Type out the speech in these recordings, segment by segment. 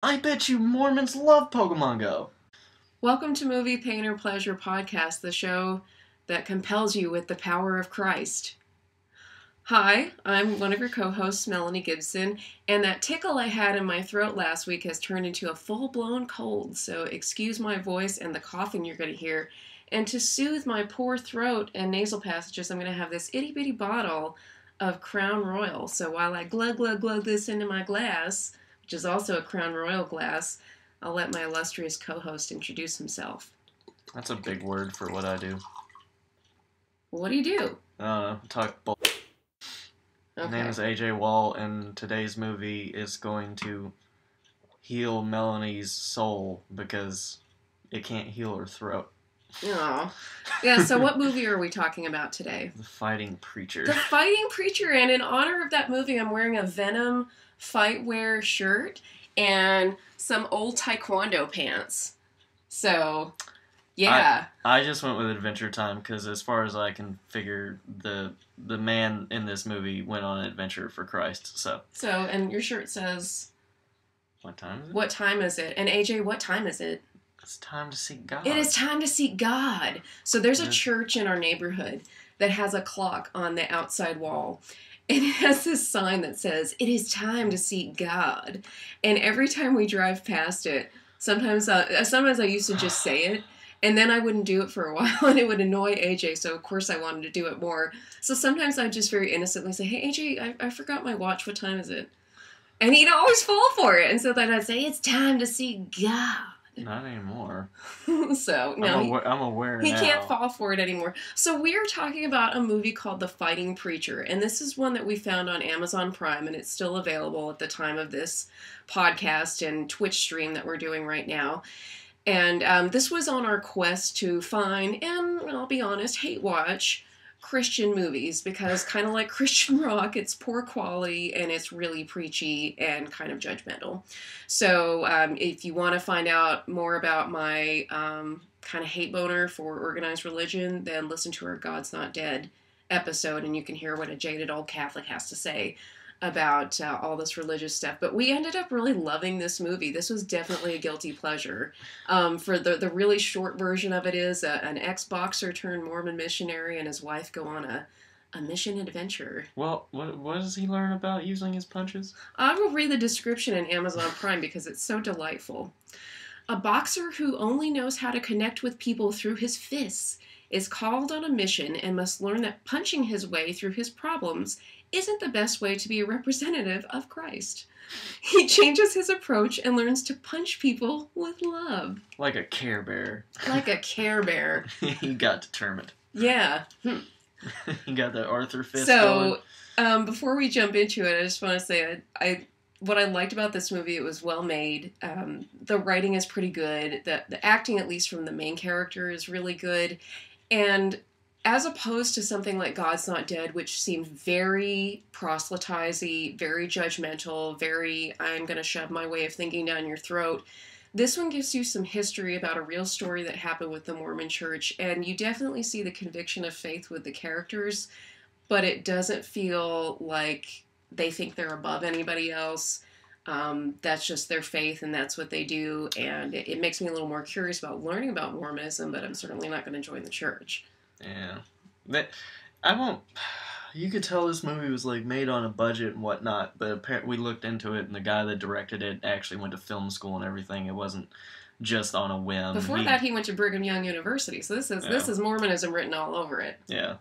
I bet you Mormons love Pokemon Go. Welcome to Movie Pain or Pleasure Podcast, the show that compels you with the power of Christ. Hi, I'm one of your co-hosts, Melanie Gibson, and that tickle I had in my throat last week has turned into a full-blown cold, so excuse my voice and the coughing you're going to hear. And to soothe my poor throat and nasal passages, I'm going to have this itty-bitty bottle of Crown Royal. So while I glug this into my glass, which is also a Crown Royal glass, I'll let my illustrious co-host introduce himself. That's a big word for what I do. What do you do? Talk bull. Okay. My name is AJ Wall, and today's movie is going to heal Melanie's soul because it can't heal her throat. Aw. Yeah, so what movie are we talking about today? The Fighting Preacher. The Fighting Preacher, and in honor of that movie, I'm wearing a Venom fightwear shirt and some old taekwondo pants. So, yeah. I just went with Adventure Time because as far as I can figure, the man in this movie went on an adventure for Christ, so. So, and your shirt says... What time is it? What time is it? And AJ, what time is it? It's time to seek God. It is time to seek God. So there's a church in our neighborhood that has a clock on the outside wall. And it has this sign that says, "It is time to seek God." And every time we drive past it, sometimes I used to just say it, and then I wouldn't do it for a while, and it would annoy AJ, so of course I wanted to do it more. So sometimes I'd just very innocently say, "Hey, AJ, I forgot my watch. What time is it?" And he'd always fall for it. And so then I'd say, "It's time to seek God." Not anymore. So, no. I'm aware He now. can't fall for it anymore. So we are talking about a movie called The Fighting Preacher, and this is one that we found on Amazon Prime, and it's still available at the time of this podcast and Twitch stream that we're doing right now. And this was on our quest to find, and I'll be honest, hate watch Christian movies, because kind of like Christian rock, it's poor quality and it's really preachy and kind of judgmental. So if you want to find out more about my kind of hate boner for organized religion, then listen to our God's Not Dead episode and you can hear what a jaded old Catholic has to say about all this religious stuff. But we ended up really loving this movie. This was definitely a guilty pleasure. For the really short version of it is an ex-boxer turned Mormon missionary and his wife go on a mission adventure. Well, what does he learn about using his punches? I will read the description in Amazon Prime because it's so delightful. A boxer who only knows how to connect with people through his fists is called on a mission and must learn that punching his way through his problems isn't the best way to be a representative of Christ. He changes his approach and learns to punch people with love. Like a Care Bear. Like a Care Bear. He got determined. Yeah. He got that Arthur fist So, going. Before we jump into it, I just want to say what I liked about this movie, it was well made. The writing is pretty good. The acting, at least from the main character, is really good. And as opposed to something like God's Not Dead, which seemed very proselytizy, very judgmental, very I'm going to shove my way of thinking down your throat, this one gives you some history about a real story that happened with the Mormon Church, and you definitely see the conviction of faith with the characters, but it doesn't feel like they think they're above anybody else. That's just their faith, and that's what they do, and it makes me a little more curious about learning about Mormonism, but I'm certainly not going to join the church. Yeah. I won't... You could tell this movie was like made on a budget and whatnot, but apparently we looked into it and the guy that directed it actually went to film school and everything. It wasn't just on a whim. Before that, he went to Brigham Young University, so this is Mormonism written all over it. Yeah.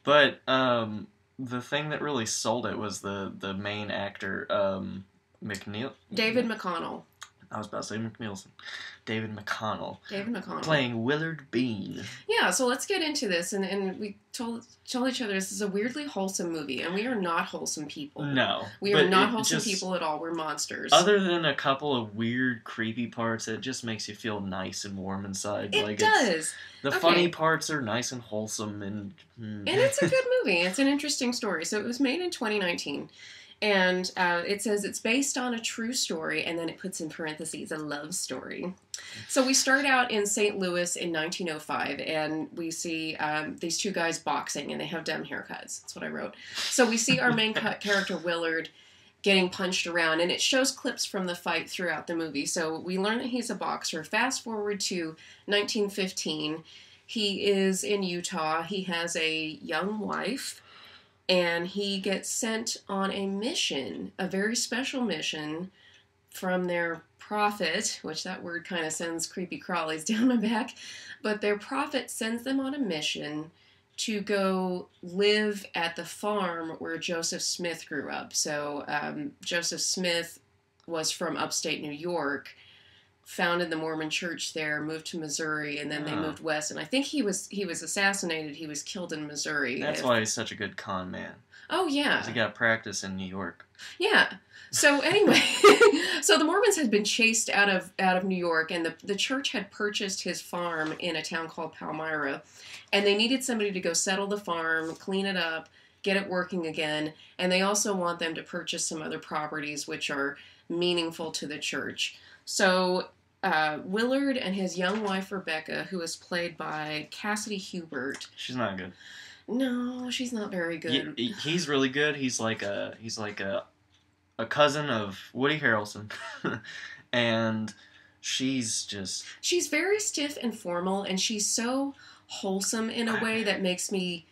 But the thing that really sold it was the main actor, David McConnell. I was about to say McNeilson. David McConnell. David McConnell. Playing Willard Bean. Yeah, so let's get into this. And we told each other this is a weirdly wholesome movie, and we are not wholesome people. No. We are not wholesome people at all. We're monsters. Other than a couple of weird, creepy parts, it just makes you feel nice and warm inside. It does. The funny parts are nice and wholesome. And it's a good movie. It's an interesting story. So it was made in 2019. And it says it's based on a true story, and then it puts in parentheses a love story. So we start out in St. Louis in 1905, and we see these two guys boxing, and they have dumb haircuts. That's what I wrote. So we see our main character, Willard, getting punched around, and it shows clips from the fight throughout the movie. So we learn that he's a boxer. Fast forward to 1915. He is in Utah. He has a young wife, and he gets sent on a mission, a very special mission from their prophet, which that word kind of sends creepy crawlies down my back, but their prophet sends them on a mission to go live at the farm where Joseph Smith grew up. So Joseph Smith was from upstate New York, founded the Mormon church there, moved to Missouri, and then they moved west. And I think he was assassinated. He was killed in Missouri. That's why he's such a good con man. Oh, yeah. 'Cause he got practice in New York. Yeah. So anyway, so the Mormons had been chased out of New York, and the church had purchased his farm in a town called Palmyra, and they needed somebody to go settle the farm, clean it up, get it working again, and they also want them to purchase some other properties which are meaningful to the church. So Willard and his young wife Rebecca, who is played by Cassidy Hubert. She's not good. No, she's not very good. He's really good. He's like a cousin of Woody Harrelson, and she's very stiff and formal, and she's so wholesome in a way that makes me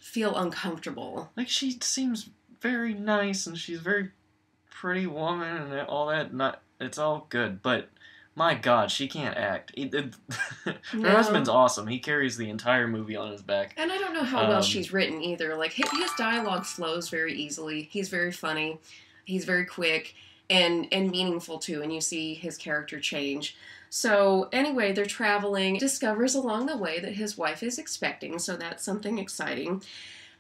feel uncomfortable. Like, she seems very nice, and she's a very pretty woman, and all that. It's all good, but my God, she can't act. Her husband's awesome. He carries the entire movie on his back. And I don't know how well she's written either. Like, his dialogue flows very easily. He's very funny. He's very quick and meaningful too, and you see his character change. So anyway, they're traveling. Discovers along the way that his wife is expecting, so that's something exciting.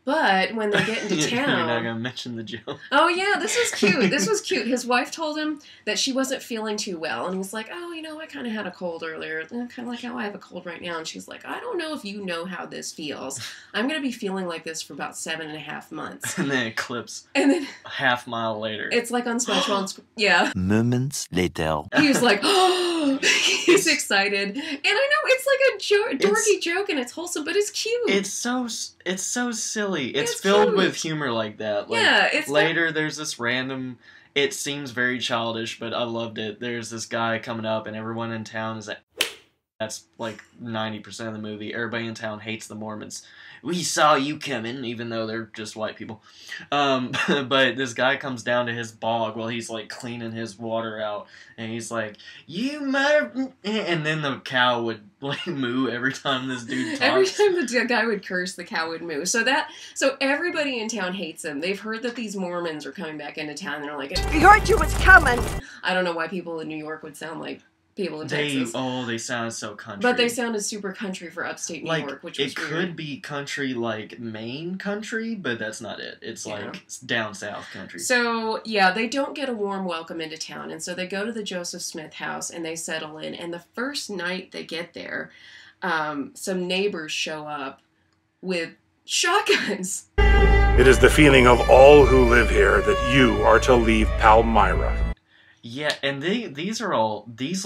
But when they get into town... You're not going to mention the joke. Oh, yeah, this was cute. This was cute. His wife told him that she wasn't feeling too well. And he's like, oh, I kind of had a cold earlier. Kind of like how I have a cold right now. And she's like, I don't know if you know how this feels. I'm going to be feeling like this for about 7.5 months. And then it clips. And then... a half mile later. It's like on SpongeBob. Yeah. Moments later. He was like, oh, he's excited. And I know, it's like a dorky joke, and it's wholesome, but it's cute. It's so silly. It's filled cute. with humor like that. Like, yeah, it's later there's this random... It seems very childish, but I loved it. There's this guy coming up, and everyone in town is like... That's like 90% of the movie. Everybody in town hates the Mormons. We saw you coming, even though they're just white people. But this guy comes down to his bog while he's like cleaning his water out, and he's like, "You mother!" And then the cow would like moo every time this dude talks. Every time the guy would curse, the cow would moo. So everybody in town hates him. They've heard that these Mormons are coming back into town, and they're like, "We heard you was coming." I don't know why people in New York would sound like people in Texas. They sounded so country. But they sounded super country for upstate New York, which was weird. It could be country like Maine country, but that's not it. It's like down south country. So, yeah, they don't get a warm welcome into town, and so they go to the Joseph Smith house, and they settle in, and the first night they get there, some neighbors show up with shotguns. It is the feeling of all who live here that you are to leave Palmyra. Yeah, and these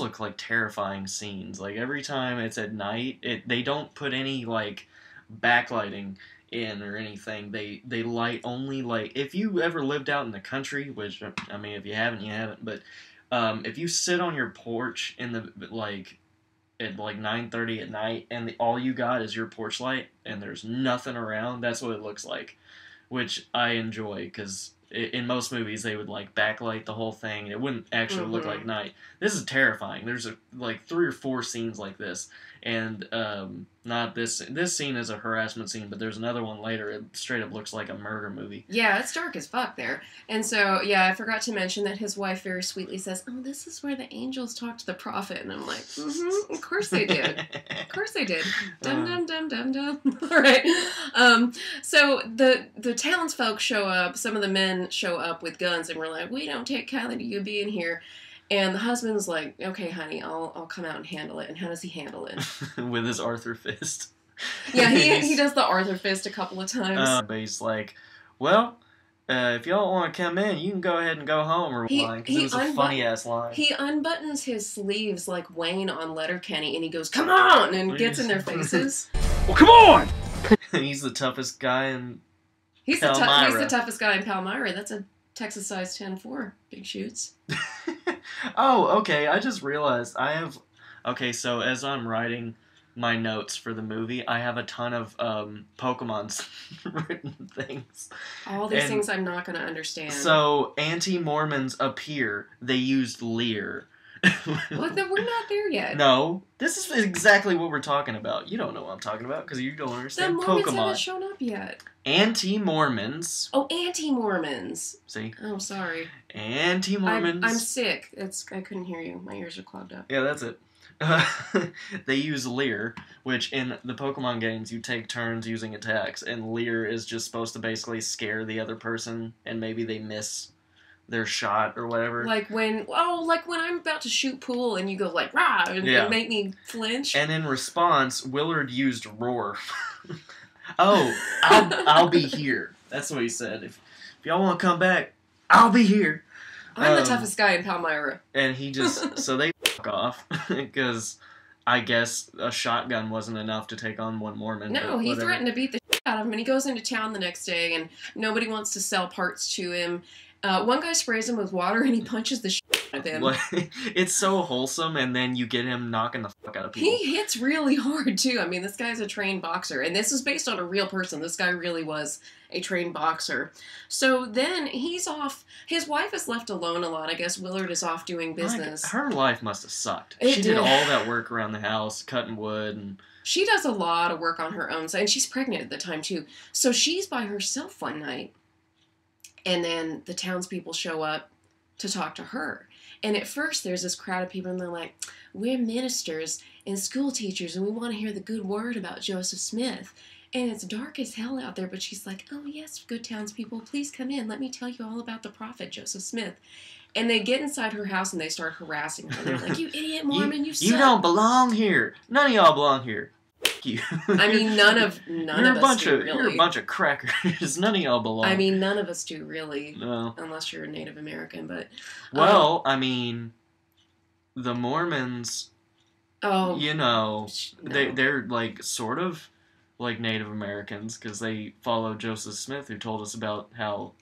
look like terrifying scenes. Like, every time it's at night, they don't put any, like, backlighting in or anything. They light only, like, if you ever lived out in the country, which, I mean, if you haven't, you haven't, but if you sit on your porch in the, like, at, like, 9:30 at night, and all you got is your porch light, and there's nothing around, that's what it looks like, which I enjoy, because... in most movies, they would, like, backlight the whole thing. It wouldn't actually look like night. This is terrifying. There's, like, 3 or 4 scenes like this. And, not this... This scene is a harassment scene, but there's another one later. It straight up looks like a murder movie. Yeah, it's dark as fuck there. And so, yeah, I forgot to mention that his wife very sweetly says, oh, this is where the angels talk to the prophet. And I'm like, of course they did. Of course they did. Dum, dum, dum, dum, dum. All right. So the townsfolk show up. Some of the men show up with guns, and we're like, we don't take kindly to you being here. And the husband's like, okay, honey, I'll come out and handle it. And how does he handle it? With his Arthur fist. Yeah, he does the Arthur fist a couple of times. But he's like, well, if y'all want to come in, you can go ahead and go home, or line, because it was a funny-ass line. He unbuttons his sleeves like Wayne on Letterkenny, and he goes, come on, and gets in their faces. Well, come on! He's the toughest guy in He's Palmyra. He's the toughest guy in Palmyra. That's a Texas size 10-4. Big shoots. Oh, okay. I just realized I have... Okay, so as I'm writing my notes for the movie, I have a ton of Pokemon's written things. All these things I'm not going to understand. So, anti-Mormons appear. They used Lear. Well, then we're not there yet. No, this is exactly what we're talking about. You don't know what I'm talking about because you don't understand the Mormons Pokemon. haven't shown up yet. Anti-Mormons. Oh, anti-Mormons. See? Oh, sorry. Anti-Mormons. I'm sick. I couldn't hear you. My ears are clogged up. Yeah, that's it. They use Lear, which in the Pokemon games you take turns using attacks, and Lear is just supposed to basically scare the other person, and maybe they miss their shot or whatever. Like when I'm about to shoot pool and you go like rah and make me flinch. And in response, Willard used Roar. Oh, I'll be here. That's what he said. If y'all want to come back, I'll be here. I'm the toughest guy in Palmyra. And he just so they fuck off because I guess a shotgun wasn't enough to take on one Mormon. No, he threatened to beat the shit out of him, and he goes into town the next day, and nobody wants to sell parts to him. One guy sprays him with water, and he punches the shit out of him. Like, it's so wholesome, and then you get him knocking the fuck out of people. He hits really hard, too. I mean, this guy's a trained boxer, and this is based on a real person. This guy really was a trained boxer. So then he's off. His wife is left alone a lot. I guess Willard is off doing business. Like, her life must have sucked. It she did. did all that work around the house, cutting wood, and... She does a lot of work on her own side, and she's pregnant at the time, too. So she's by herself one night. And then the townspeople show up to talk to her. And at first, there's this crowd of people, and they're like, we're ministers and school teachers, and we want to hear the good word about Joseph Smith. And it's dark as hell out there, but she's like, oh, yes, good townspeople, please come in. Let me tell you all about the prophet, Joseph Smith. And they get inside her house, and they start harassing her. They're like, you idiot Mormon, you suck. You don't belong here. None of y'all belong here. You. I mean, none of us do, really. You're a bunch of crackers. None of y'all belong. I mean, none of us do, really. No. Unless you're a Native American, but... Well, I mean, the Mormons, oh, you know, no. they're, like, sort of like Native Americans, because they follow Joseph Smith, who told us about how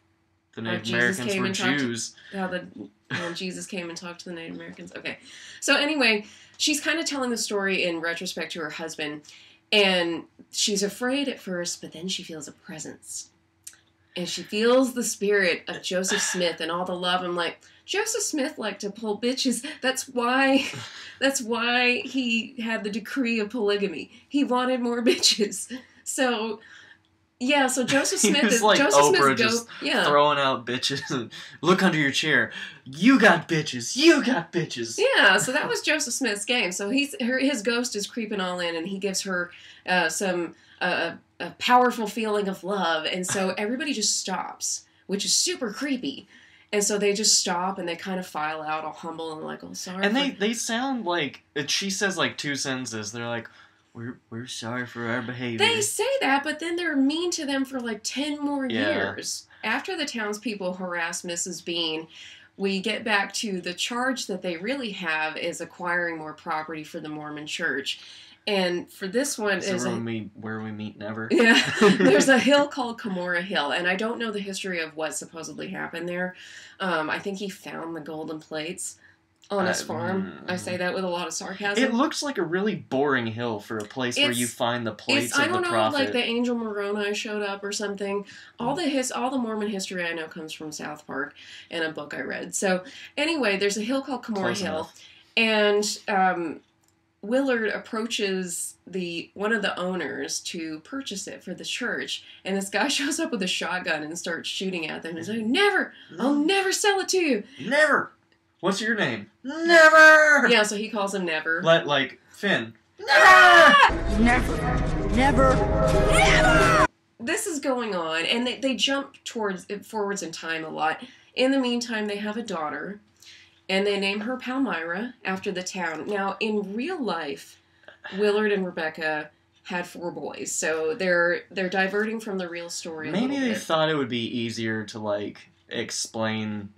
the Native Americans were Jews. When Jesus came and talked to the Native Americans. Okay. So anyway, she's kind of telling the story in retrospect to her husband, and she's afraid at first, but then she feels a presence. And she feels the spirit of Joseph Smith and all the love. I'm like, Joseph Smith liked to pull bitches. That's why he had the decree of polygamy. He wanted more bitches. So... yeah, so Joseph Smith is like Joseph Oprah Smith throwing out bitches and look under your chair. You got bitches. You got bitches. Yeah, so that was Joseph Smith's game. So his ghost is creeping all in, and he gives her a powerful feeling of love, and so everybody just stops, which is super creepy. And so they just stop and they kind of file out all humble and like, oh, sorry. And they sound like she says like two sentences. They're like, We're sorry for our behavior. They say that, but then they're mean to them for like 10 more years. After the townspeople harass Mrs. Bean, we get back to the charge that they really have is acquiring more property for the Mormon church. And for this one is where we meet never. Yeah, there's a hill called Cumorah Hill, and I don't know the history of what supposedly happened there. I think he found the golden plates on his farm. I say that with a lot of sarcasm. It looks like a really boring hill for a place where you find the plates of the prophet. I don't know, like the angel Moroni showed up or something. All the Mormon history I know comes from South Park and a book I read. So anyway, there's a hill called Cumorah Hill, and Willard approaches one of the owners to purchase it for the church, and this guy shows up with a shotgun and starts shooting at them. He's like, "Never! I'll never sell it to you! Never! What's your name? Never!" Yeah, so he calls him Never. Like Finn. Never! Never! This is going on, and they jump forwards in time a lot. In the meantime, they have a daughter, and they name her Palmyra after the town. Now, in real life, Willard and Rebecca had 4 boys, so they're diverting from the real story a Maybe little they bit. thought it would be easier to, like, explain,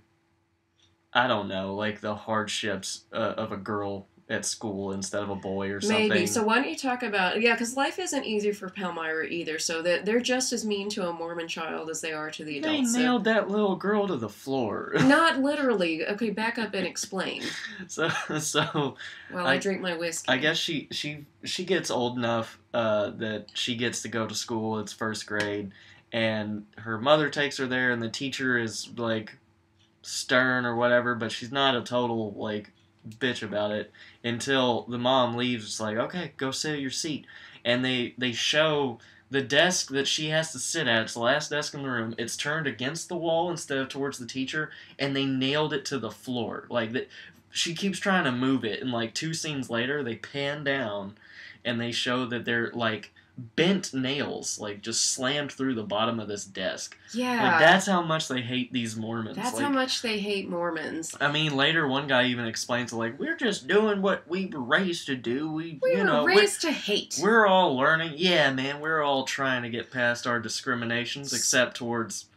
I don't know, like, the hardships of a girl at school instead of a boy or something. Maybe. So why don't you talk about... Yeah, because life isn't easy for Palmyra either, so they're just as mean to a Mormon child as they are to the adults. They nailed that little girl to the floor. Not literally. Okay, back up and explain. So While I drink my whiskey. I guess she gets old enough that she gets to go to school. It's first grade, and her mother takes her there, and the teacher is like stern or whatever, but she's not a total like bitch about it until the mom leaves. It's like, okay, go sit at your seat, and they show the desk that she has to sit at. It's the last desk in the room. It's turned against the wall instead of towards the teacher, and they nailed it to the floor. Like that, she keeps trying to move it, and like 2 scenes later, they pan down, and they show that they're like bent nails, like just slammed through the bottom of this desk. Yeah. Like that's how much they hate these Mormons. That's like, how much they hate Mormons. I mean, later one guy even explains like, we're just doing what we were raised to do. We were raised to hate. We're all learning. Yeah, man, we're all trying to get past our discriminations, except towards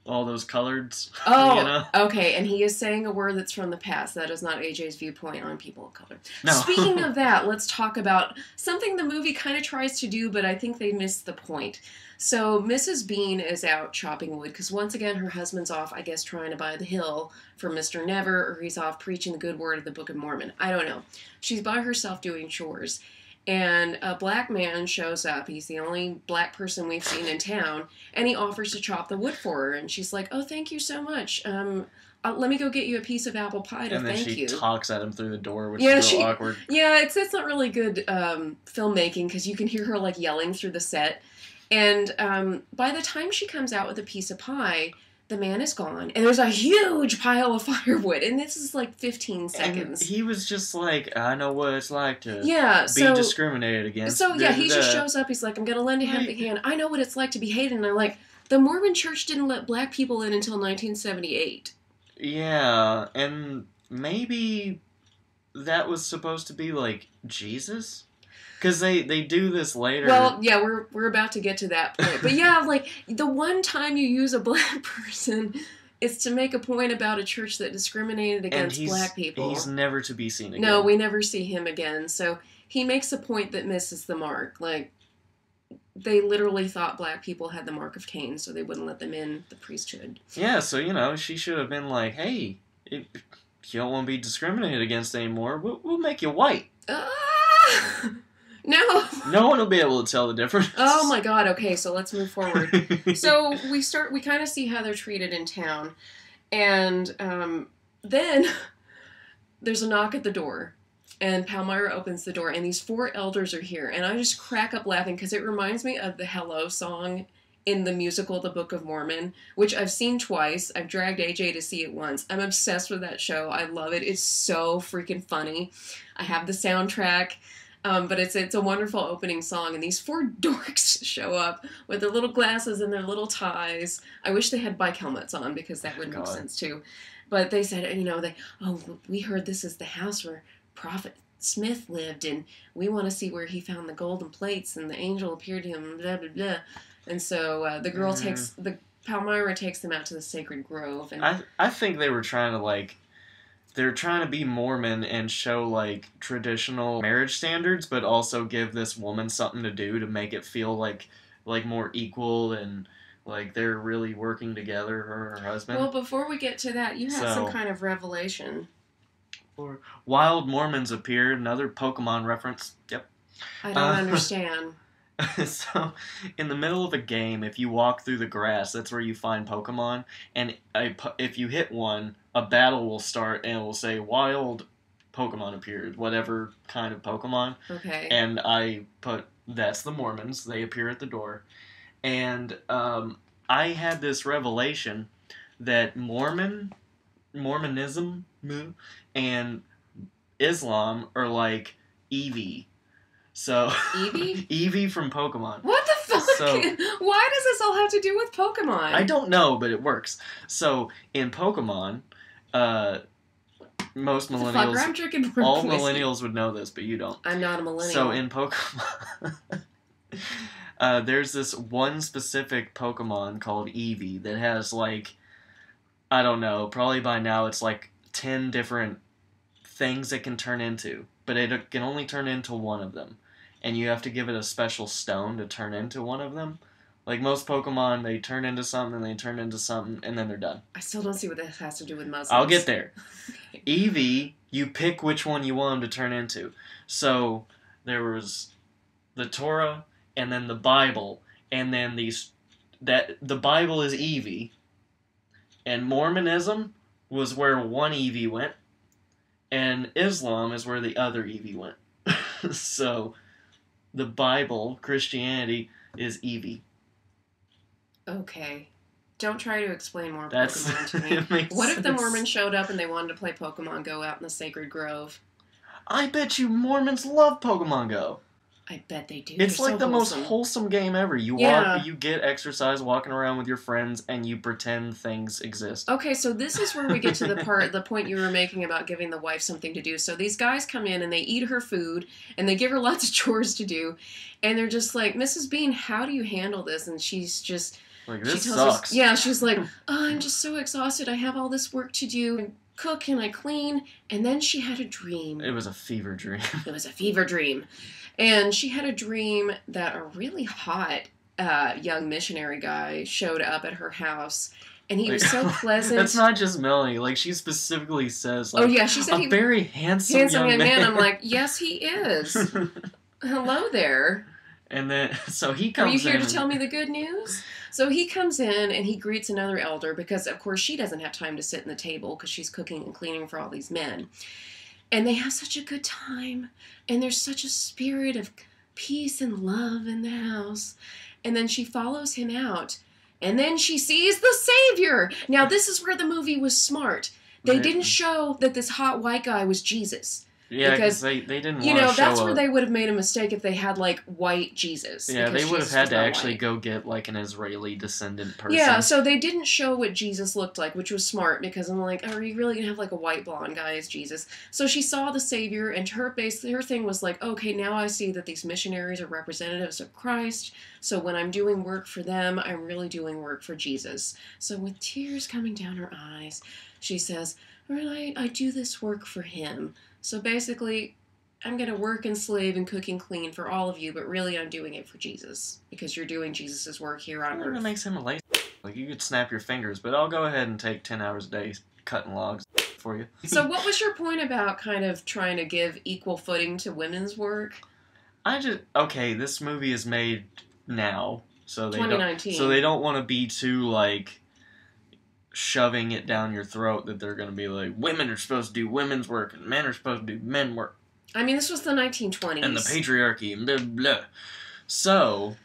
all those coloreds. Oh, you know? Okay, and he is saying a word that's from the past. That is not AJ's viewpoint on people of color. No. Speaking of that, let's talk about something the movie kind of tries to do, but I think they missed the point. So Mrs. Bean is out chopping wood, because once again her husband's off, I guess, trying to buy the hill for Mr. Never, or he's off preaching the good word of the Book of Mormon. I don't know. She's by herself doing chores. And a black man shows up. He's the only black person we've seen in town. And he offers to chop the wood for her. And she's like, oh, thank you so much. Let me go get you a piece of apple pie to thank you. And then she talks at him through the door, which is real awkward. Yeah, it's not really good filmmaking, because you can hear her like yelling through the set. And by the time she comes out with a piece of pie, the man is gone, and there's a huge pile of firewood, and this is like 15 seconds. And he was just like, I know what it's like to be discriminated against. So, yeah, he just shows up, he's like, I'm gonna lend a helping hand. I know what it's like to be hated, and I'm like, the Mormon Church didn't let black people in until 1978. Yeah, and maybe that was supposed to be, like, Jesus? Because they do this later. Well, yeah, we're about to get to that point. But yeah, like, the one time you use a black person is to make a point about a church that discriminated against black people. He's never to be seen again. No, we never see him again. So he makes a point that misses the mark. Like, they literally thought black people had the mark of Cain, so they wouldn't let them in the priesthood. Yeah, so, you know, she should have been like, hey, if you don't want to be discriminated against anymore, we'll make you white. No. No one will be able to tell the difference. Oh my god, okay, so let's move forward. So we kind of see how they're treated in town. And then there's a knock at the door. And Palmyra opens the door, and these 4 elders are here. And I just crack up laughing, because it reminds me of the Hello song in the musical The Book of Mormon, which I've seen twice. I've dragged AJ to see it once. I'm obsessed with that show. I love it. It's so freaking funny. I have the soundtrack. But it's a wonderful opening song, and these 4 dorks show up with their little glasses and their little ties. I wish they had bike helmets on, because that would make sense too. But they said, you know, we heard this is the house where Prophet Smith lived, and we want to see where he found the golden plates, and the angel appeared to him, blah, blah, blah. And so Palmyra takes them out to the sacred grove. And I think they were trying to, like, they're trying to be Mormon and show, like, traditional marriage standards, but also give this woman something to do to make it feel like more equal, and like they're really working together, her and her husband. Well, before we get to that, you had some kind of revelation. Wild Mormons appeared, another Pokemon reference. Yep. I don't understand. So, in the middle of a game, if you walk through the grass, that's where you find Pokemon, and if you hit one, a battle will start, and it will say, wild Pokemon appeared, whatever kind of Pokemon. Okay. And I put, that's the Mormons, they appear at the door. And I had this revelation that Mormonism and Islam are like Eevee. So Eevee? Eevee from Pokemon. What the fuck? So, why does this all have to do with Pokemon? I don't know, but it works. So in Pokemon, most millennials, I'm drinking all millennials would know this, but you don't. I'm not a millennial. So in Pokemon, there's this one specific Pokemon called Eevee that has, like, I don't know, probably by now it's like 10 different things it can turn into, but it can only turn into one of them. And you have to give it a special stone to turn into one of them. Like most Pokemon, they turn into something, and then they're done. I still don't see what this has to do with Muslims. I'll get there. Eevee, you pick which one you want them to turn into. So there was the Torah, and then the Bible, and then the Bible is Eevee, and Mormonism was where one Eevee went, and Islam is where the other Eevee went. So the Bible, Christianity, is Eevee. Okay. Don't try to explain more Pokemon to me. What if the Mormons showed up and they wanted to play Pokemon Go out in the Sacred Grove? I bet you Mormons love Pokemon Go. I bet they do. It's like the most wholesome game ever. You get exercise walking around with your friends, and you pretend things exist. Okay, so this is where we get to the point you were making about giving the wife something to do. So these guys come in and they eat her food, and they give her lots of chores to do, and they're just like, Mrs. Bean, how do you handle this? And she's just... Like, this sucks. She's like, I'm just so exhausted. I have all this work to do. I cook and I clean. And then she had a dream. It was a fever dream. It was a fever dream. And she had a dream that a really hot young missionary guy showed up at her house. And he was so pleasant. That's not just Melanie. Like, she specifically says, like, she said a very handsome young man. I'm like, yes, he is. Hello there. And then, so he comes in. Are you here to tell me the good news? So he comes in and he greets another elder because, of course, she doesn't have time to sit in the table because she's cooking and cleaning for all these men. And they have such a good time. And there's such a spirit of peace and love in the house. And then she follows him out. And then she sees the Savior. Now, this is where the movie was smart. They didn't show that this hot white guy was Jesus. Yeah, because they didn't want to show that's where they would have made a mistake if they had, like, white Jesus. Yeah, they would have had to actually go get, like, an Israeli descendant person. Yeah, so they didn't show what Jesus looked like, which was smart, because I'm like, are you really going to have, like, a white blonde guy as Jesus? So she saw the Savior, and her thing was like, okay, now I see that these missionaries are representatives of Christ, so when I'm doing work for them, I'm really doing work for Jesus. So with tears coming down her eyes, she says, really, I do this work for him. So basically, I'm going to work and slave and cook and clean for all of you, but really I'm doing it for Jesus. Because you're doing Jesus' work here on earth. That makes him a lazy. Like, you could snap your fingers, but I'll go ahead and take 10 hours a day cutting logs for you. So what was your point about kind of trying to give equal footing to women's work? Okay, this movie is made now. So they 2019. They don't want to be too, like, shoving it down your throat that they're going to be like, women are supposed to do women's work and men are supposed to do men work. I mean, this was the 1920s. And the patriarchy and blah, blah. So,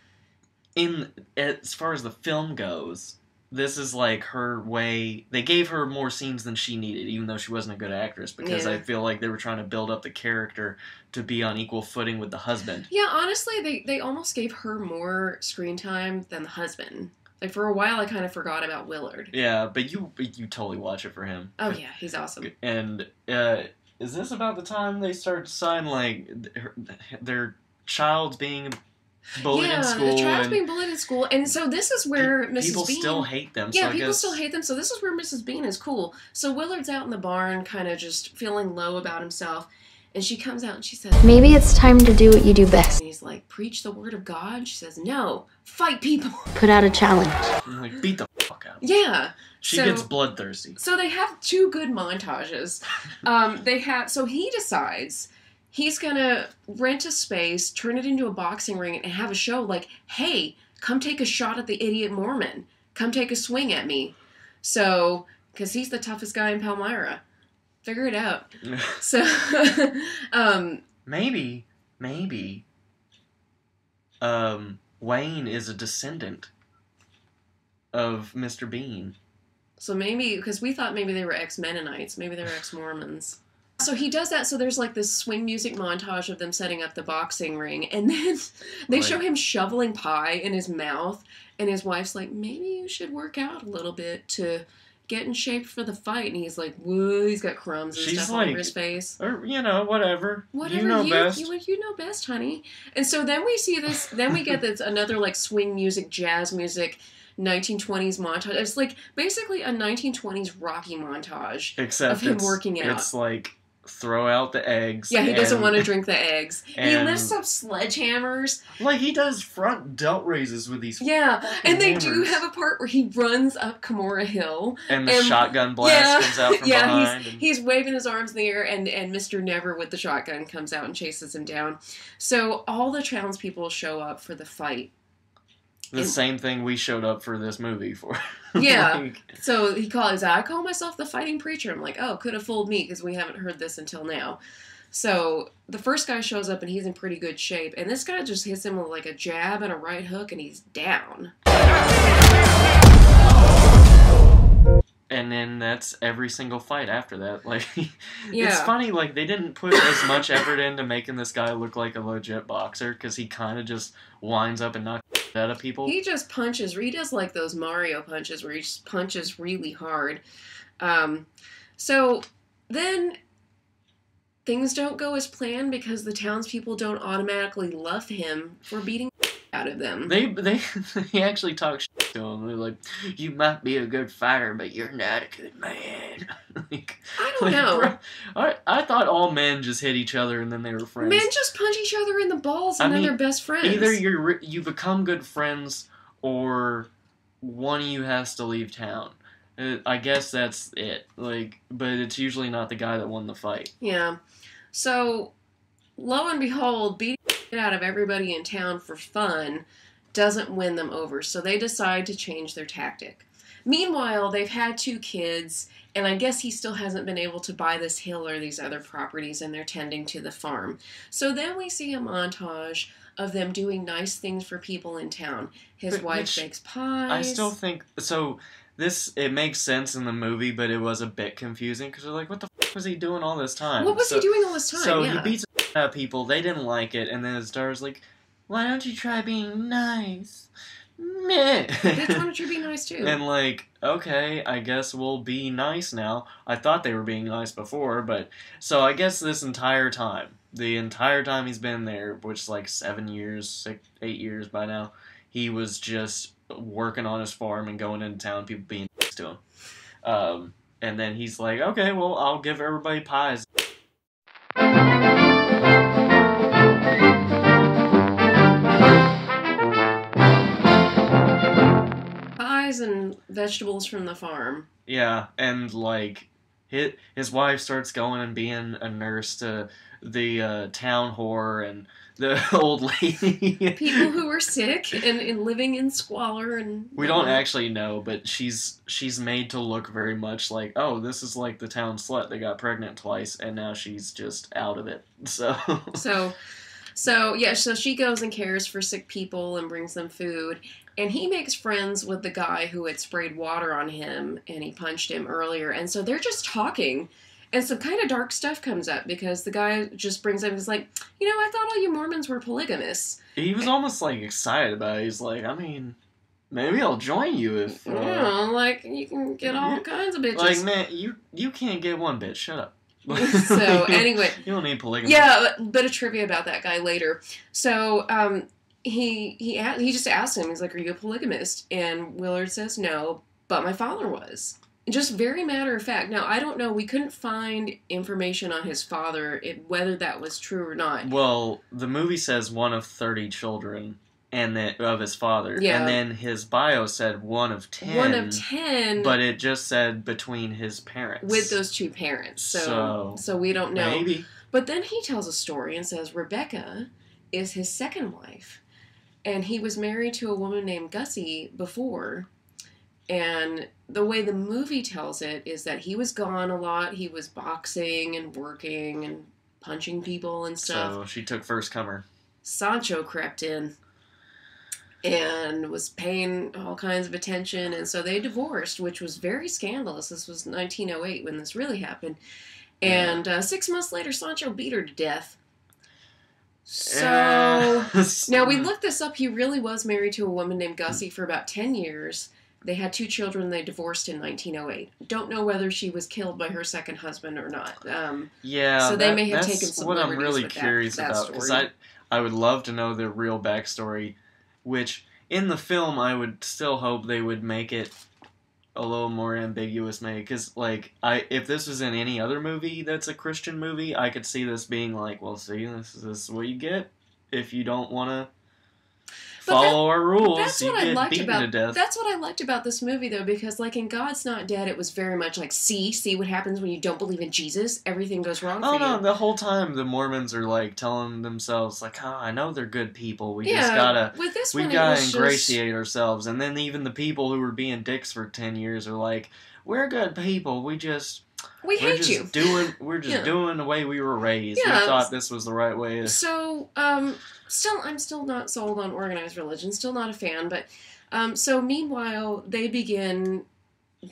as far as the film goes, this is like her way. They gave her more scenes than she needed, even though she wasn't a good actress, because I feel like they were trying to build up the character to be on equal footing with the husband. Yeah, honestly, they almost gave her more screen time than the husband. Like, for a while, I kind of forgot about Willard. Yeah, but you totally watch it for him. Oh, yeah, he's awesome. And is this about the time they start to sign, like, their child's being bullied in school? Yeah, the child's being bullied in school. And so this is where Mrs. Bean... People still hate them. Yeah, people still hate them. So this is where Mrs. Bean is cool. So Willard's out in the barn, kind of just feeling low about himself. And she comes out and she says, maybe it's time to do what you do best. And he's like, preach the word of God? She says, no, fight people. Put out a challenge. Like, beat the fuck out. Yeah. She gets bloodthirsty. So they have two good montages. So he decides he's going to rent a space, turn it into a boxing ring, and have a show like, hey, come take a shot at the idiot Mormon. Come take a swing at me. So, because he's the toughest guy in Palmyra. Figure it out. So, maybe, Wayne is a descendant of Mr. Bean. So maybe, because we thought maybe they were ex-Mennonites, maybe they were ex-Mormons. So he does that, so there's like this swing music montage of them setting up the boxing ring, and then they show him shoveling pie in his mouth, and his wife's like, maybe you should work out a little bit to get in shape for the fight, and he's like, whoa, he's got crumbs and stuff all over his face. Or, whatever. You know best. You know best, honey. And so then we see this, then we get this another like swing music, jazz music, 1920s montage. It's like basically a 1920s Rocky montage of him working out. It's like throw out the eggs. Yeah, he doesn't want to drink the eggs. He and- lifts up sledgehammers. Like, he does front delt raises with these Yeah, and they do hammers. have a part where he runs up Kimura Hill. And the shotgun blast comes out from behind. He's waving his arms in the air, and Mr. Never with the shotgun comes out and chases him down. So all the townspeople show up for the fight. The same thing we showed up for this movie for. Yeah. Like, So I call myself the fighting preacher. I'm like, oh, could have fooled me because we haven't heard this until now. So the first guy shows up and he's in pretty good shape. And this guy just hits him with like a jab and a right hook and he's down. and then that's every single fight after that. Like, Yeah. it's funny, like, they didn't put as much effort into making this guy look like a legit boxer because he kind of just winds up and knocks out of people. He just punches. He does like those Mario punches where he just punches really hard. So then things don't go as planned because the townspeople don't automatically love him for beating out of them. They actually talk shit to him. They're like, you might be a good fighter, but you're not a good man. Like, I don't know. Bro, I thought all men just hit each other and then they were friends. Men just punch each other in the balls and then they're best friends. Either you become good friends or one of you has to leave town. I guess that's it. Like, but it's usually not the guy that won the fight. Yeah. So, lo and behold, beating the out of everybody in town for fun doesn't win them over. So they decide to change their tactic. Meanwhile, they've had 2 kids, and I guess he still hasn't been able to buy this hill or these other properties, and they're tending to the farm. So then we see a montage of them doing nice things for people in town. His wife bakes pies. I still think so. It makes sense in the movie, but it was a bit confusing because they're like, what the f was he doing all this time? What was he doing all this time? So he beats the f out of people. They didn't like it, and then his daughter's like, why don't you try being nice? Meh. Bitch, why don't you be nice too? And like, okay, I guess we'll be nice now. I thought they were being nice before, but so I guess the entire time he's been there, which is like 7 years, 8 years by now, he was just working on his farm and going into town, people being nice to him. And then he's like, okay, well, I'll give everybody pies. Pies and vegetables from the farm. Yeah, and like his wife starts going and being a nurse to the town whore and the old lady. People who are sick and living in squalor and we don't actually know, but she's made to look very much like, oh, this is like the town slut that got pregnant twice and now she's just out of it. So she goes and cares for sick people and brings them food. And he makes friends with the guy who had sprayed water on him and he punched him earlier. And so they're just talking. And some kind of dark stuff comes up because the guy just brings up, he's like, I thought all you Mormons were polygamists. He was almost like excited about it. He's like, I mean, maybe I'll join you if... like, you can get all kinds of bitches. Like, man, you can't get one bitch. Shut up. So, anyway. You don't need polygamy. Yeah, a bit of trivia about that guy later. So, he just asked him, he's like, are you a polygamist? And Willard says, no, but my father was. Just very matter of fact. Now, I don't know, we couldn't find information on his father, whether that was true or not. Well, the movie says one of 30 children of his father. Yeah. And then his bio said one of 10. 1 of 10. But it just said between his parents. With those 2 parents. So we don't know. Maybe. But then he tells a story and says Rebecca is his second wife. And he was married to a woman named Gussie before. And the way the movie tells it is that he was gone a lot. He was boxing and working and punching people and stuff. So she took first comer. Sancho crept in and was paying all kinds of attention. And so they divorced, which was very scandalous. This was 1908 when this really happened. And 6 months later, Sancho beat her to death. So, now we looked this up. He really was married to a woman named Gussie for about 10 years. They had 2 children. They divorced in 1908. Don't know whether she was killed by her second husband or not. So they may have taken some liberties with that story. That's what I'm really curious about. Because I would love to know the real backstory, which in the film I would still hope they would make it a little more ambiguous, maybe, because like if this was in any other movie that's a Christian movie, I could see this being like, well, see, this is what you get if you don't want to follow our rules. That's you what I get liked beaten about. to death. That's what I liked about this movie, though, because like in God's Not Dead, it was very much like, see what happens when you don't believe in Jesus. Everything goes wrong for you. Oh no! The whole time the Mormons are like telling themselves like, "Oh, I know they're good people. We just gotta, with this we one, gotta it was ingratiate ourselves." And then even the people who were being dicks for 10 years are like, "We're good people. We hate just you. We're just doing the way we were raised. Yeah. We thought this was the right way." So, I'm still not sold on organized religion. Still not a fan. But, so meanwhile, they begin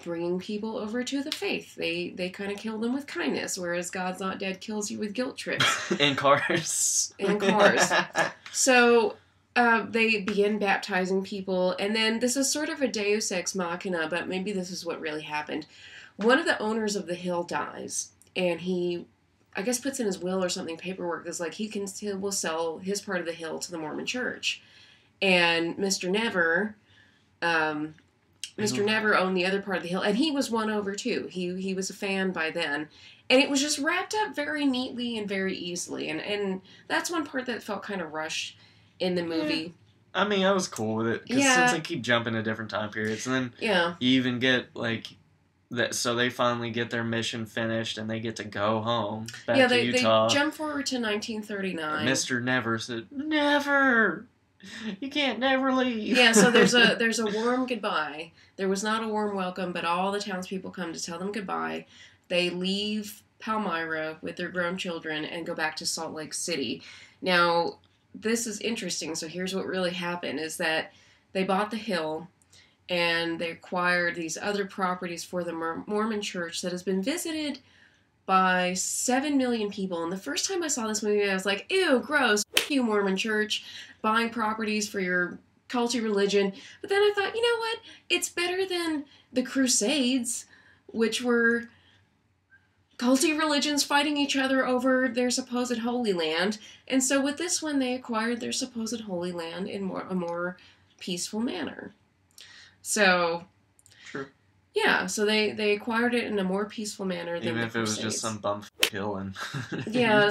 bringing people over to the faith. They kind of kill them with kindness, whereas God's Not Dead kills you with guilt trips. In cars. In cars. So, they begin baptizing people, and then this is sort of a Deus Ex Machina, but maybe this is what really happened. One of the owners of the hill dies, and he, I guess, puts in his will or something, paperwork that's like he will sell his part of the hill to the Mormon Church. And Mr. Never owned the other part of the hill, and he was won over too. He was a fan by then. And it was just wrapped up very neatly and very easily. And that's one part that felt kind of rushed in the movie. I mean, I was cool with it, because since they keep jumping to different time periods, and then you even get, like, that, so they finally get their mission finished, and they get to go home, back to Utah. They jump forward to 1939. Mr. Never said, "Never! You can't never leave." Yeah, so there's a warm goodbye. There was not a warm welcome, but all the townspeople come to tell them goodbye. They leave Palmyra with their grown children and go back to Salt Lake City. Now, this is interesting. So here's what really happened, is that they bought the hill and they acquired these other properties for the Mormon Church that has been visited by 7 million people. And the first time I saw this movie, I was like, ew, gross, F you, Mormon Church, buying properties for your culty religion. But then I thought, you know what? It's better than the Crusades, which were culty religions fighting each other over their supposed Holy Land. And so with this one, they acquired their supposed Holy Land in a more peaceful manner. So, true. Yeah, so they acquired it in a more peaceful manner than even the if it was Crusades. just some bum hill in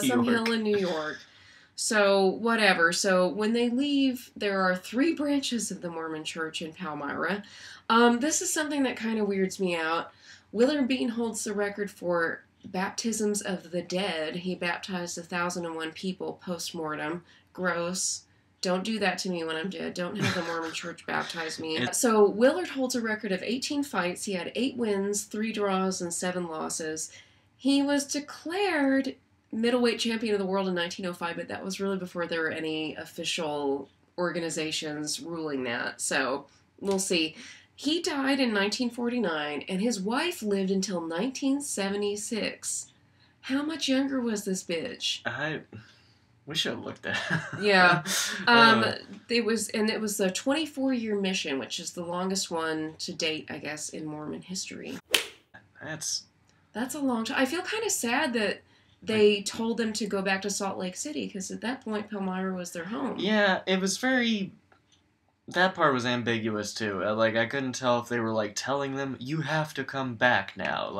some hill in New York. So, whatever. So, when they leave, there are 3 branches of the Mormon Church in Palmyra. This is something that kind of weirds me out. Willard Bean holds the record for baptisms of the dead. He baptized 1,001 people post-mortem. Gross. Don't do that to me when I'm dead. Don't have the Mormon Church baptize me. So Willard holds a record of 18 fights. He had 8 wins, 3 draws, and 7 losses. He was declared middleweight champion of the world in 1905, but that was really before there were any official organizations ruling that. So we'll see. He died in 1949, and his wife lived until 1976. How much younger was this bitch? We should have looked at it. Yeah. It was a 24-year mission, which is the longest one to date, I guess, in Mormon history. That's a long time. I feel kind of sad that they told them to go back to Salt Lake City, because at that point, Palmyra was their home. Yeah, it was very... That part was ambiguous, too. I couldn't tell if they were, telling them, you have to come back now.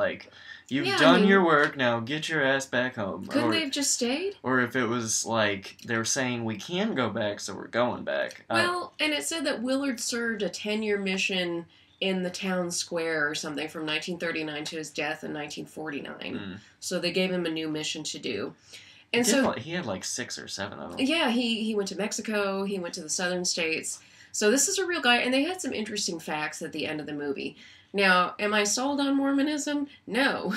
You've done your work, now get your ass back home. Couldn't they have just stayed? Or if it was, they were saying, we can go back, so we're going back. Well, and it said that Willard served a 10-year mission in the town square or something from 1939 to his death in 1949. So they gave him a new mission to do. And so he had 6 or 7 of them. Yeah, he went to Mexico, he went to the southern states. So this is a real guy, and they had some interesting facts at the end of the movie. Now, am I sold on Mormonism? No.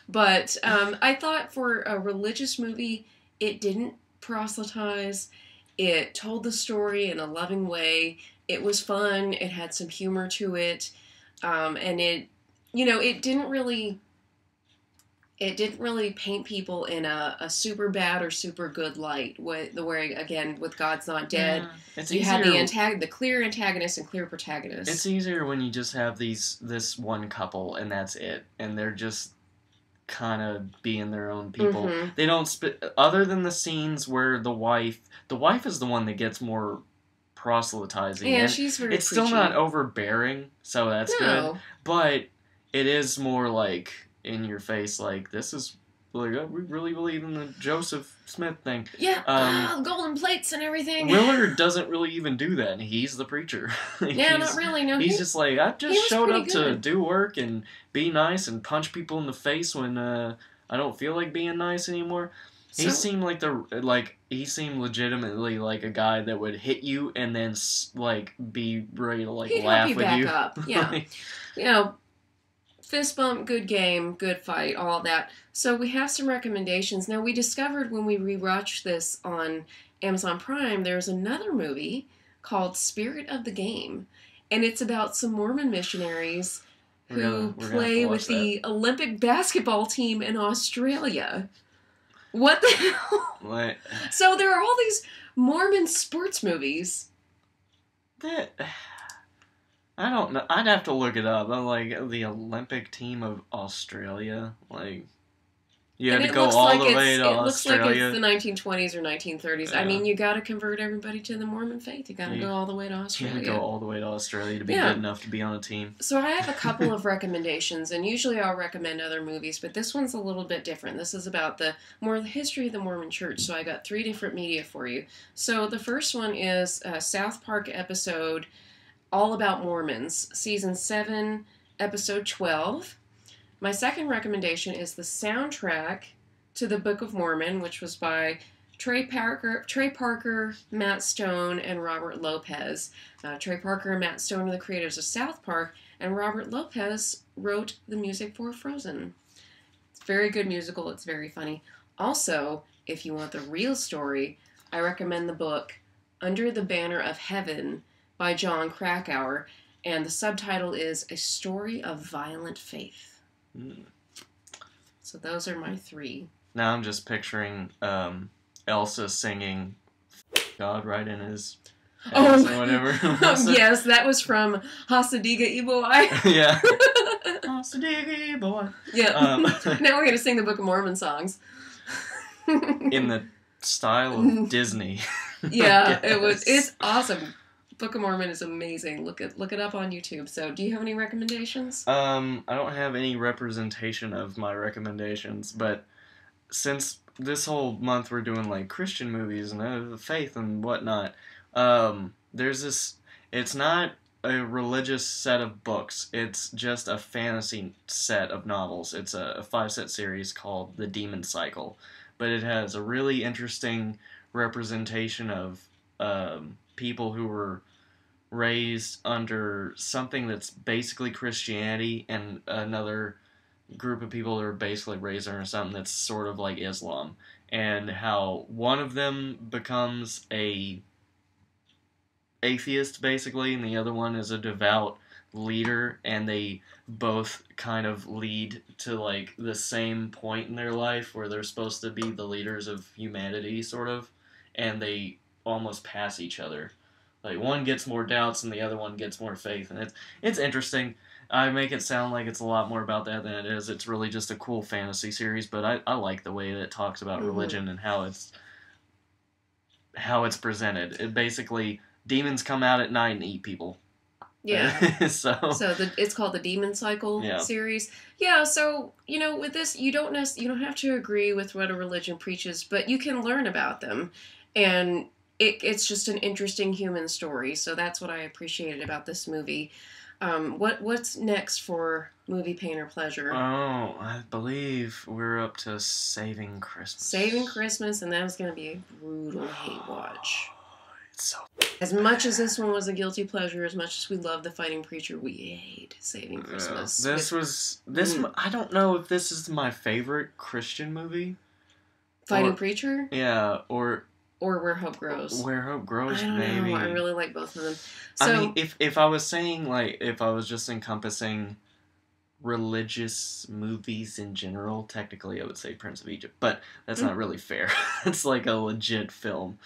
But I thought for a religious movie, it didn't proselytize. It told the story in a loving way. It was fun. It had some humor to it. And it didn't really paint people in a super bad or super good light. With God's Not Dead, you had the clear antagonist and clear protagonist. It's easier when you just have this one couple and that's it, and they're just kind of being their own people. Mm-hmm. They don't other than the scenes where the wife is the one that gets more proselytizing. Yeah, and she's very it's still preachy. not overbearing, so that's No. good. But it is more like in your face, like, this is like, oh, we really believe in the Joseph Smith thing. Yeah, golden plates and everything. Willard doesn't really even do that, and he's the preacher. Yeah, not really. No, he's just like, I just was showed up pretty to good. do work and be nice and punch people in the face when I don't feel like being nice anymore. He seemed he seemed legitimately like a guy that would hit you and then like be ready to like he'd laugh help you with back you. up. Yeah, you know, fist bump, good game, good fight, all that. So we have some recommendations. Now, we discovered when we rewatched this on Amazon Prime, there's another movie called Spirit of the Game, and it's about some Mormon missionaries who play with the Olympic basketball team in Australia. What the hell? What? So there are all these Mormon sports movies. That I don't know. I'd have to look it up. I'm like, the Olympic team of Australia, like, you had to go all the way to Australia. It looks like it's the 1920s or 1930s. Yeah. I mean, you got to convert everybody to the Mormon faith. You got to go all the way to You Australia. had to go all the way to Australia to be good enough to be on a team. So I have a couple of recommendations, and usually I'll recommend other movies, but this one's a little bit different. This is about the history of the Mormon Church, so I got 3 different media for you. So the first one is a South Park episode all about Mormons, Season 7, Episode 12. My second recommendation is the soundtrack to the Book of Mormon, which was by Trey Parker, Matt Stone, and Robert Lopez. Trey Parker and Matt Stone are the creators of South Park, and Robert Lopez wrote the music for Frozen. It's a very good musical. It's very funny. Also, if you want the real story, I recommend the book Under the Banner of Heaven by John Krakauer, and the subtitle is A Story of Violent Faith. So those are my 3. Now I'm just picturing Elsa singing God right in his ass or whatever. Yes, that was from Hasadiga Iboai. Yeah. Hasadiga Iboai. Yeah. Now we're going to sing the Book of Mormon songs. In the style of Disney. Yeah, it's awesome. Book of Mormon is amazing. Look it up on YouTube. So, do you have any recommendations? I don't have any representation of my recommendations, but since this whole month we're doing like Christian movies and faith and whatnot, there's this. It's not a religious set of books. It's just a fantasy set of novels. It's a 5-set series called The Demon Cycle, but it has a really interesting representation of people who were raised under something that's basically Christianity and another group of people that are basically raised under something that's sort of like Islam, and how one of them becomes a atheist basically and the other one is a devout leader, and they both kind of lead to like the same point in their life where they're supposed to be the leaders of humanity sort of, and they almost pass each other. Like, one gets more doubts and the other one gets more faith. And it's interesting. I make it sound like it's a lot more about that than it is. It's really just a cool fantasy series, but I like the way that it talks about religion and how it's presented. It basically, demons come out at night and eat people. Yeah. So it's called the Demon Cycle series. Yeah, so, with this, you don't have to agree with what a religion preaches, but you can learn about them. And it's just an interesting human story, so that's what I appreciated about this movie. What's next for Movie Pain or Pleasure? Oh, I believe we're up to Saving Christmas. Saving Christmas, and that was going to be a brutal hate watch. It's so... As much as this one was a guilty pleasure, as much as we love The Fighting Preacher, we hate Saving Christmas. I don't know if this is my favorite Christian movie. Fighting Preacher? Yeah, or Where Hope Grows. Where Hope Grows, I don't maybe. know. I really like both of them. So, I mean, if I was saying, like, if I was just encompassing religious movies in general, technically I would say Prince of Egypt, but that's not really fair. It's like a legit film.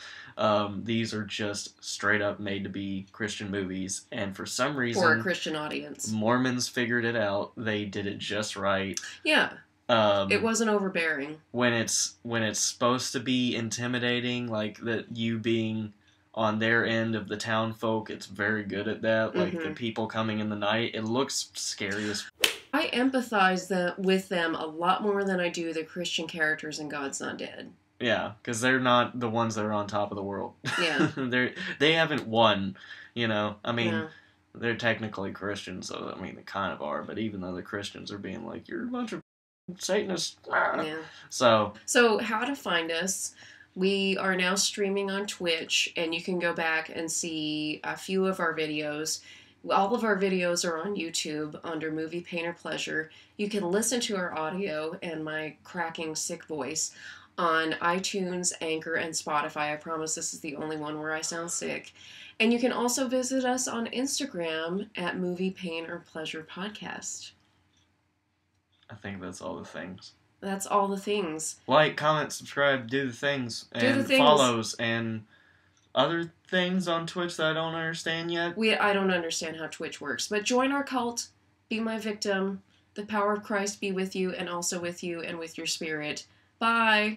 These are just straight up made to be Christian movies, and for some reason... For a Christian audience. Mormons figured it out. They did it just right. Yeah. It wasn't overbearing. When it's supposed to be intimidating, like that you being on their end of the town folk, it's very good at that. Like, the people coming in the night, it looks scary as I empathize with them a lot more than I do the Christian characters in God's Not Dead. Yeah, because they're not the ones that are on top of the world. Yeah. They haven't won, you know? I mean, Yeah. they're technically Christians, so, I mean, they kind of are, but even though the Christians are being like, you're a bunch of Satanists. Yeah. So how to find us. We are now streaming on Twitch, and you can go back and see a few of our videos. All of our videos are on YouTube under Movie Pain or Pleasure. You can listen to our audio and my cracking sick voice on iTunes, Anchor, and Spotify. I promise this is the only one where I sound sick. And you can also visit us on Instagram at Movie Pain or Pleasure Podcast. I think that's all the things. That's all the things. Like, comment, subscribe, do the things, and follows, and other things on Twitch that I don't understand yet. I don't understand how Twitch works, but join our cult, be my victim, the power of Christ be with you, and also with you and with your spirit. Bye!